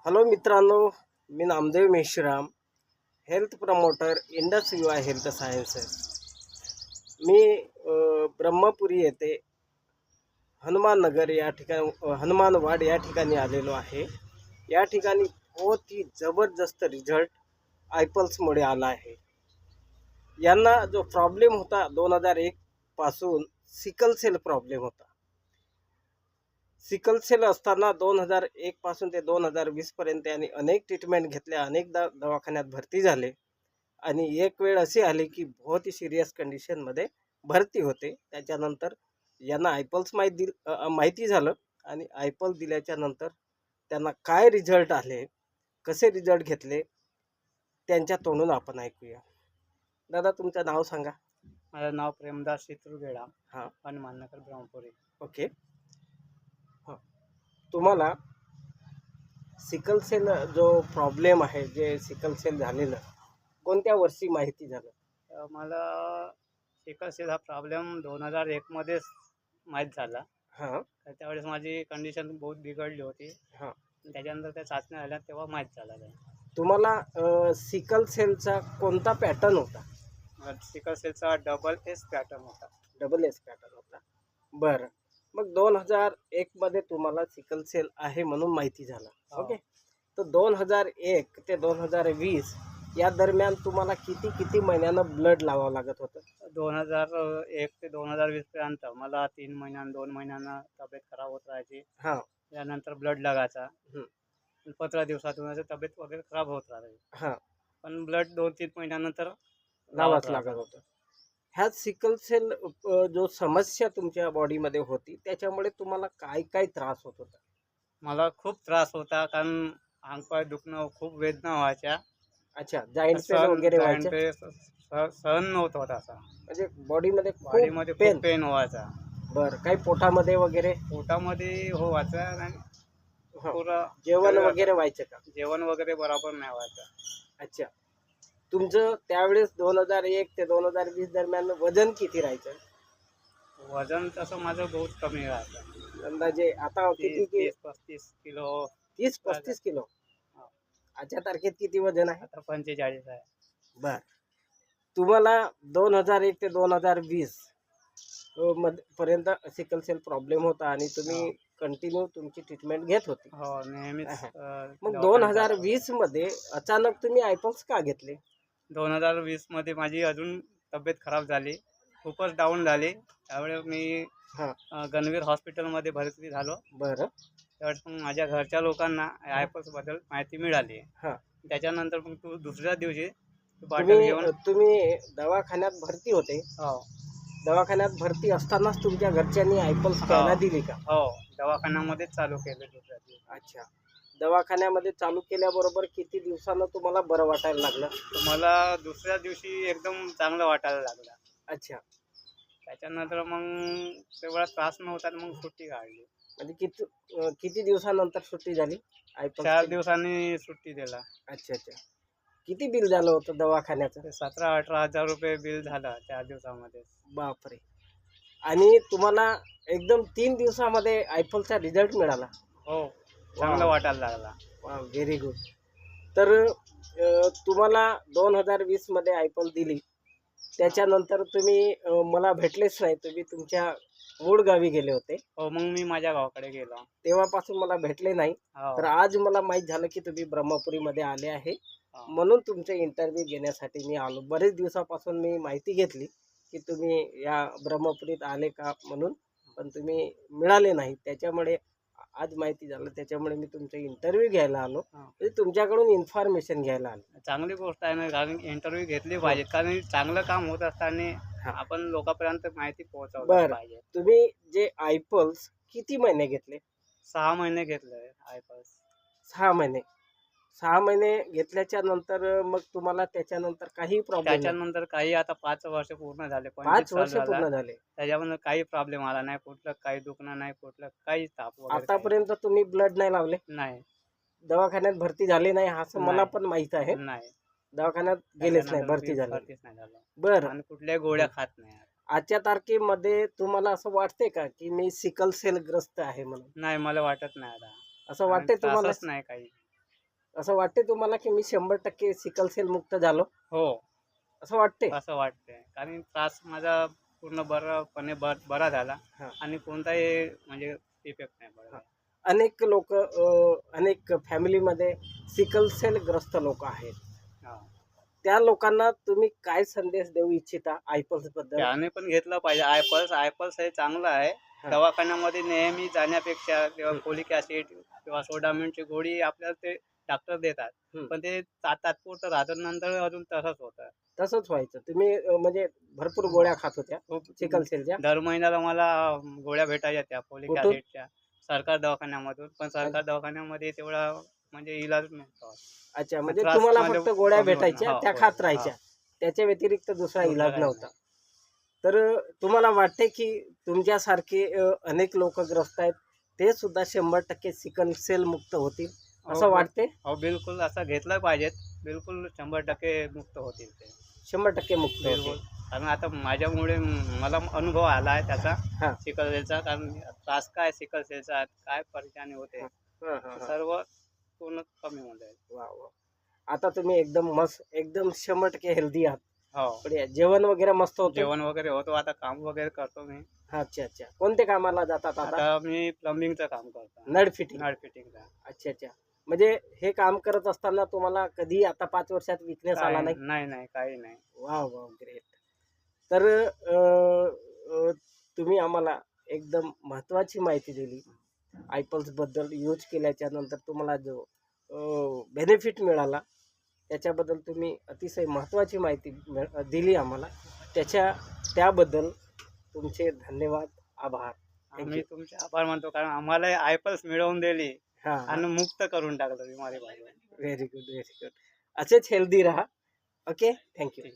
Hello मित्रांनो, मी Namdev Meshram, health promoter, Indus Yuva health sciences. मी ब्रह्मपुरी येथे हनुमाननगर या ठिकाणी हनुमानवाड या ठिकाणी आलेलो आहे। या ठिकाणी बहुत ही जबरदस्त रिझल्ट आयपल्समुळे आला आहे। यांना जो प्रॉब्लेम होता 2001 पासून सिकल सेल प्रॉब्लेम होता। सिकल सेल असताना 2001 पासून ते 2020 पर्यंत यांनी अनेक ट्रीटमेंट घेतल्या, अनेक दवाखान्यात भरती झाले आणि एक वेळ अशी आली की बहुत ही सिरियस कंडिशनमध्ये भरती होते। त्याच्यानंतर यांना आयपल्स माहिती झालं आणि आयपल्स दिल्याच्या नंतर त्यांना काय रिझल्ट आले, कसे रिझल्ट घेतले त्यांच्या तोंडून आपण ऐकूया। दादा, तुमचं नाव सांगा। माझं नाव प्रेमदास शित्रुगेडा, हां, हनुमाननगर ब्रह्मपुरी। ओके। हां, तुम्हाला सिकल सेल जो प्रॉब्लेम आहे, जे सिकल सेल झालेलं कोणत्या वर्षी माहिती झालं? मला सिकल सेल हा प्रॉब्लेम 2001 मध्येच माहीत झाला। हां, तर त्यावेळेस माझी कंडिशन बहुत बिघडली होती। हां। त्याच्यानंतर त्या चाचण्या आल्या तेव्हा माहीत झाला ते। तुम्हाला सिकल सेलचा कोणता पॅटर्न होता? सिकल सेलचा डबल एस पॅटर्न होता। डबल एस पॅटर्न होता, बरं। मग 2001 मध्ये तुम्हाला सिकल सेल आहे म्हणून माहिती झालं, ओके। तर 2001 ते 2020 या दरम्यान तुम्हाला किती महिन्यानं ब्लड लावावं लागत होतं? 2001 ते 2020 पर्यंत मला 3 महिन्यानं 2 महिन्यानं तब्येत खराब होत राहायची। हां, त्यानंतर ब्लड लागायचा। हं, 15 दिवसातून तब्येत वगैरे खराब होत राहायची, हां, पण ब्लड 2-3 महिन्यानंतर लावाच लावत लागत राहायचा। होतं। ह्या सिकल सेल जो समस्या तुमच्या बॉडीमध्ये होती त्याच्यामुळे तुम्हाला काय त्रास होत होता? मला खूप त्रास होता, कारण अंगपाय दुखणं, खूप वेदना व्हायच्या। अच्छा, जॉइंट पेन वगैरे जॉईंट व्हायचे? सहन नव्हतं होत असा। म्हणजे बॉडीमध्ये खूप बॉडीमध्ये पेन? खूप पेन व्हायचा। बरं, काही पोटामध्ये वगैरे? पोटामध्ये हो व्हायचा आणि हां, पुरा जेवण शरीरात वगैरे व्हायचं का? जेवण वगैरे बरोबर नाही व्हायचं। अच्छा, तुमचं त्यावेळेस 2001 ते 2020 दरम्यान वजन किती राहायचं? वजन तसं माझं बहुत कमी राहतं, अंदाजे आता किती 30-35 किलो 30-35 राहतं। किलो? हा, आजच्या तारखेत किती वजन आहे? आता 45 आहे। बर, तुम्हाला 2001 ते 2020 पर्यंत सिकल सेल प्रॉब्लेम होता आणि तुम्ही हो कंटिन्यू तुमची ट्रीटमेंट घेत होती। हो, नेहमीच मग दवाखान्यात जात होतो। 2020 मध्ये अचानक तुम्ही आयपल्स का घेतले? 2020 मध्ये माझी अजून तब्येत खराब झाली, खूपच डाऊन झाली। त्यावेळेस मी हां, गणवीर हॉस्पिटलमध्ये भरती झालो। बरं, त्यावेळेस मग माझ्या घरच्या लोकांना हां, आयपल्सबद्दल माहिती मिळाली। हां। त्याच्यानंतर मग दुसऱ्या दिवशी बाटल तुम्ही घेऊन तुम्ही दवाखान्यात भरती होते। हो दवाखान्यात भरती असतानाच तुमच्या घरच्यांनी आयपल्स हो प्यायला दिली का? हो, दवाखान्यामध्येच चालू केलं दुसऱ्या दिवशी। अच्छा, दवाखान्यामध्ये चालू केल्याबरोबर किती दिवसानं तुम्हाला बरं वाटायला लागलं? तर मला दुसऱ्या दिवशी एकदम चांगलं वाटायला लागलं। अच्छा, त्याच्यानंतर मग तेवढा त्रास नव्हता, मग सुट्टी काढली। म्हणजे किती दिवसानंतर सुट्टी झाली 4 आयपल्सची? दिवसांनी सुट्टी दिला। अच्छा अच्छा, किती बिल झालं होतं दवाखान्याचं? ते 17-18 हजार रुपये बिल झालं 4 दिवसामध्ये। बापरे! आणि तुम्हाला एकदम 3 दिवसामध्ये आयपल्सचा रिझल्ट मिळाला? हो, चांगलं वाव, वाटायला लागला। Wow, very good. तर तुम्हाला 2020 मध्ये आयपल दिली, त्याच्यानंतर तुम्ही मला भेटलेच नाही, तुम्ही तुमच्या मूळ गावी गेले होते। हो, मग मी माझ्या गावाकडे गेलो। तेव्हापासून मला भेटले नाही। हो तर आज मला माहीत झालं की तुम्ही ब्रह्मपुरीमध्ये आले आहे, हो म्हणून तुमचे इंटरव्ह्यू घेण्यासाठी मी आलो। बरेच दिवसापासून मी माहिती घेतली की तुम्ही या ब्रह्मपुरीत आले का म्हणून, पण तुम्ही मिळाले नाही। त्याच्यामुळे आज माहिती झालं, त्याच्यामुळे मी तुमचे इंटरव्ह्यू घ्यायला आलो, हो. म्हणजे तुमच्याकडून इन्फॉर्मेशन घ्यायला आलो। चांगली गोष्ट आहे ना, कारण इंटरव्ह्यू घेतली हो, पाहिजे, कारण चांगलं काम होत असताना हां, आपण लोकांपर्यंत माहिती पोहोचवलं बरं। पाहिजे। तुम्ही जे आयपल्स किती महिने घेतले? 6 महिने घेतलंय आयपल्स। 6 महिने। 6 महिने घेतल्याच्या नंतर मग तुम्हाला त्याच्यानंतर काही प्रॉब्लेम नाही? त्याच्यानंतर काही आता 5 वर्ष पूर्ण झाले, 5 25 वर्ष चालू झाला। पूर्ण झाले। त्याच्यामध्ये काही प्रॉब्लेम आला नाही, कुठलं काही दुखणं नाही, कुठलं काही ताप वगैरे काही आतापर्यंत तुम्ही ब्लड नाही लावले? नाही। दवाखान्यात भरती झाले नाही असं मला नाही पण माहीत आहे। नाही, दवाखान्यात गेलेच नाही, त्याच्यानंतर मी भरती झाले नाही। भरतीच नाही झालो बरं, आणि कुठल्याही हं। गोळ्या खात नाही। आजच्या तारखेमध्ये तुम्हाला असं वाटते का की मी सिकल सेल ग्रस्त आहे म्हणून? नाही, मला वाटत नाही आता, असं आणि वाटते तुम्हाला? त्रासच नाही काही। असं वाटते तुम्हाला की मी 100% सिकल सेल मुक्त झालो हो, असं वाटते? असं वाटतंय. कारण त्रास माझा पूर्ण बरा झाला हा. आणि कोणताही म्हणजे इफेक्ट नाही पडला. अनेक लोक अनेक फॅमिलीमध्ये सिकल सेल ग्रस्त लोक आहेत. हा. त्या लोकांना तुम्ही काय संदेश देऊ इच्छिता आयपल्स बद्दल? त्याने पण घेतलं पाहिजे. आयपल्स हे चांगलं आहे. हा. दवाखान्यामध्ये नेहमी जाण्यापेक्षा किंवा हं. फोलिक ॲसिड किंवा सोडामिनची गोळी आपल्याला ते डॉक्टर देतात. हं. पण ते तात्पुरतं राहतं, नंतर अजून तसंच होतं. तसंच व्हायचं. तुम्ही म्हणजे भरपूर गोळ्या खात होत्या खूप सिकल सेलच्या? दर महिन्याला मला गोळ्या भेटायच्या त्या फोलिक कुठून? ॲसिडच्या सरकार दवाखान्यामधून. पण सरकार दवाखान्यामध्ये तेवढा म्हणजे इलाज नव्हता. अच्छा, म्हणजे त्रास तुम्हाला म्हणजे फक्त गोळ्या कमी होत भेटायच्या, नाही. हो, त्या हो, खात हो. राहायच्या. त्याच्या व्यतिरिक्त दुसरा दुसरं इलाज काही नव्हता. तर तुम्हाला वाटते की तुमच्यासारखे अनेक लोक ग्रस्त आहेत, ते सुद्धा 100% सिकल सेल मुक्त होतील असं हो, वाटते? हो, बिलकुल असं घेतलं पाहिजेत. बिलकुल 100% मुक्त होतील ते. 100% मुक्त बिलकुल. होतील. कारण आता माझ्यामुळे मला अनुभव आला आहे त्याचा हां. सिकल सेलचा. कारण त्रास काय सिकल सेलचा काय परेशानी होते, हां, हां, हां, हां. सर्व पूर्ण कमी होऊन जाईल. वाह! वाह! आता तुम्ही एकदम मस्त, एकदम 100% हेल्दी आहात. हो, बढिया. जेवण वगैरे मस्त होतं? जेवण वगैरे होतो. आता काम वगैरे करतो मी. अच्छा, अच्छा. कोणत्या कामाला जातात आता? आता मी प्लंबिंगचं काम करतो. नळ फिटिंग. नळ फिटिंगचा. अच्छा, अच्छा. म्हणजे हे काम करत असताना तुम्हाला कधी आता 5 वर्षात वीकनेस आला नाही? नाही, काही नाही. वाह! वाह! ग्रेट. तर तुम्ही आम्हाला एकदम महत्त्वाची माहिती दिली. आयपल्सबद्दल यूज केल्याच्या नंतर तुम्हाला जो बेनिफिट मिळाला, त्याच्याबद्दल तुम्ही अतिशय महत्त्वाची माहिती दिली आम्हाला. त्याबद्दल तुमचे धन्यवाद, आभार. आम्ही तुमचे आभार मानतो, कारण आम्हाला आयपल्स मिळवून दिली हां, आणि मुक्त करून टाकलं बिमारीपासून. Very good, very good. असेच हेल्दी राहा. Okay, thank you. ठीक.